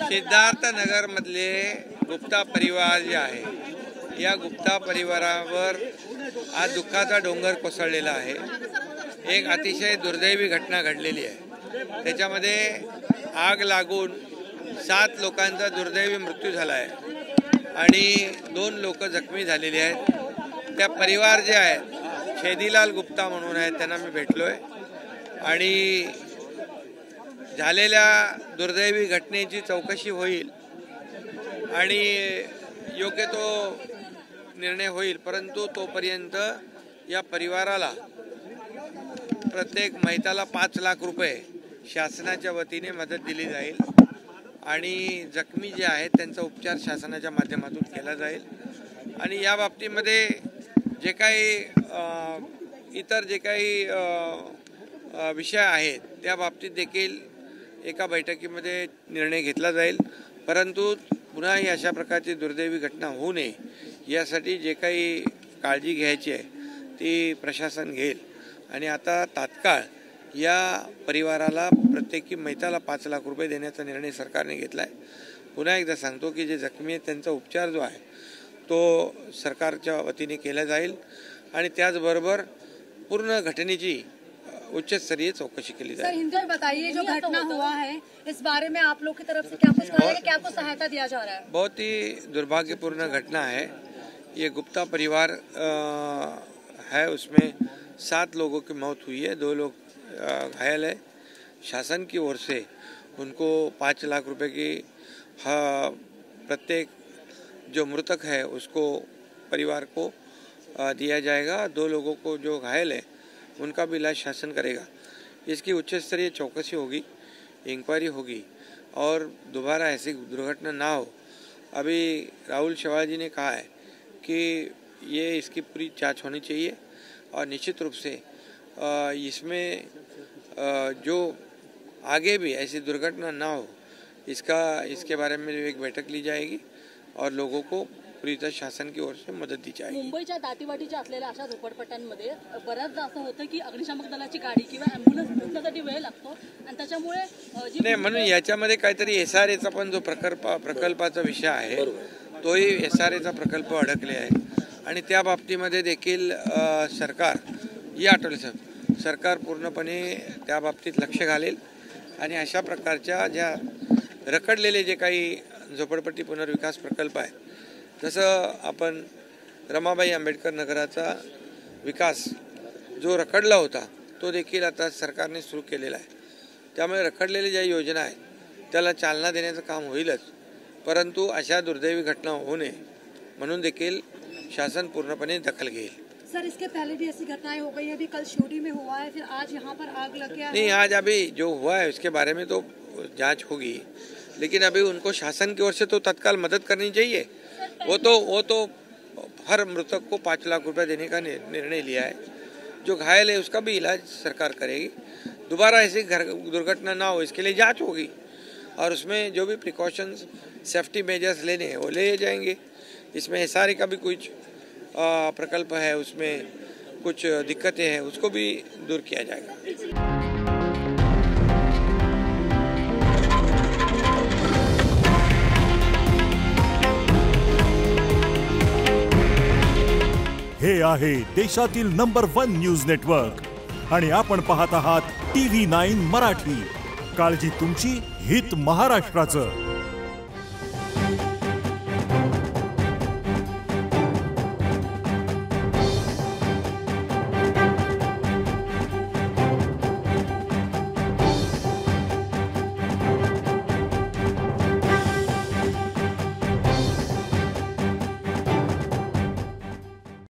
सिद्धार्थनगर मधले गुप्ता परिवार जे आहे, या गुप्ता परिवारावर आज दुःखाचा डोंगर कोसळलेला आहे। एक अतिशय दुर्दैवी घटना घडलेली आहे। त्याच्यामध्ये आग लागून 7 लोकांचा दुर्दैवी मृत्यू झाला आहे आणि 2 लोक जखमी झालेले आहेत। त्या परिवार जे आहेत, शेदीलाल गुप्ता म्हणून आहेत, त्यांना मी भेटलोय आणि झालेल्या दुर्दैवी घटनेची चौकशी होईल आणि योग्य तो निर्णय होईल। परंतु तोपर्यंत या परिवाराला प्रत्येक महिताला 5 लाख रुपये शासनाच्या वतीने मदत दिली जाईल आणि जखमी जे आहेत त्यांचा उपचार शासनाच्या माध्यमातून केला जाईल। आणि या बाबतीमध्ये जे काही इतर जे काही विषय आहेत त्या बाबतीत देखील एका बैठकीमध्ये निर्णय घेतला जाईल। परंतु पुन्हा ही अशा प्रकारची दुर्दैवी घटना होऊ नये यासाठी जे काही काळजी घ्यायची आहे ती प्रशासन घेईल। आणि आता तात्काळ या परिवाराला प्रत्येकी मैताला 5 लाख रुपये देण्याचा निर्णय सरकारने घेतला आहे। पुन्हा एकदा सांगतो की जे जखमी आहेत त्यांचा उपचार जो आहे तो सरकारच्या वतीने केला जाईल आणि त्याचबरोबर पूर्ण घटनेची उच्च स्तरीय चौकशी के लिए। सर, हिंदू बताइए, जो घटना हुआ है इस बारे में आप लोग की तरफ से क्या कुछ कहा है, क्या कुछ सहायता दिया जा रहा है? बहुत ही दुर्भाग्यपूर्ण घटना है। ये गुप्ता परिवार है, उसमें 7 लोगों की मौत हुई है, 2 लोग घायल है। शासन की ओर से उनको 5 लाख रुपए की प्रत्येक जो मृतक है उसको परिवार को दिया जाएगा। 2 लोगों को जो घायल है उनका भी इलाज शासन करेगा। इसकी उच्च स्तरीय चौकसी होगी, इंक्वायरी होगी और दोबारा ऐसी दुर्घटना ना हो। अभी राहुल शेवाल जी ने कहा है कि ये इसकी पूरी जांच होनी चाहिए और निश्चित रूप से इसमें जो आगे भी ऐसी दुर्घटना ना हो इसके बारे में एक बैठक ली जाएगी और लोगों को पूर्णतः शासन की ओर से मदत दी जाएगी। मुंबईच्या दाटीवाटीच्या असलेल्या अशा झोपडपट्ट्यांमध्ये बऱ्याचदा असं होतं की अग्निशामक दलाची गाडी किंवा ॲम्ब्युलन्स पोहोचण्यासाठी वेळ लागतो आणि त्याच्यामुळे नाही, म्हणून याच्यामध्ये काहीतरी SRAचा पण जो प्रकल्पाचा विषय आहे तोही SRAचा प्रकल्प अडकले आहे आणि त्या बाबतीमध्ये देखील सरकार या आठवड्यात सरकार पूर्णपणे त्या बाबतीत लक्ष घालेल आणि अशा प्रकारच्या ज्या रखडलेले जे काही झोपडपट्टी पुनर्विकास प्रकल्प आहेत, जसं आपण रमाबाई आंबेडकर नगराचा विकास जो रखडला होता तो देखील आता सरकारने सुरू केलेला आहे। त्यामुळे रखडलेल्या ज्या योजना आहेत त्याला चालना देण्याचं काम होईलच, परंतु अशा दुर्दैवी घटना होऊ नये म्हणून देखील शासन पूर्णपणे दखल घेईल। सर, इसके पहले भी ऐसी घटनाएं हो गई है, अभी कल शिवड़ी में हुआ है, फिर आज यहाँ पर आग लग गया है। नहीं, आज अभी जो हुआ है उसके बारे में तो जांच होगी, लेकिन अभी उनको शासन की ओर से तो तत्काल मदद करनी चाहिए। वो तो हर मृतक को 5 लाख रुपए देने का निर्णय लिया है। जो घायल है उसका भी इलाज सरकार करेगी। दोबारा ऐसी दुर्घटना ना हो इसके लिए जांच होगी और उसमें जो भी प्रिकॉशंस सेफ्टी मेजर्स लेने हैं वो ले जाएंगे। इसमें SRA का भी कुछ प्रकल्प है, उसमें कुछ दिक्कतें हैं, उसको भी दूर किया जाएगा। हे आहे देशातील नंबर 1 न्यूज नेटवर्क आणि आपण पाहत आहात TV9 मराठी। काळजी तुमची, हित महाराष्ट्राचं।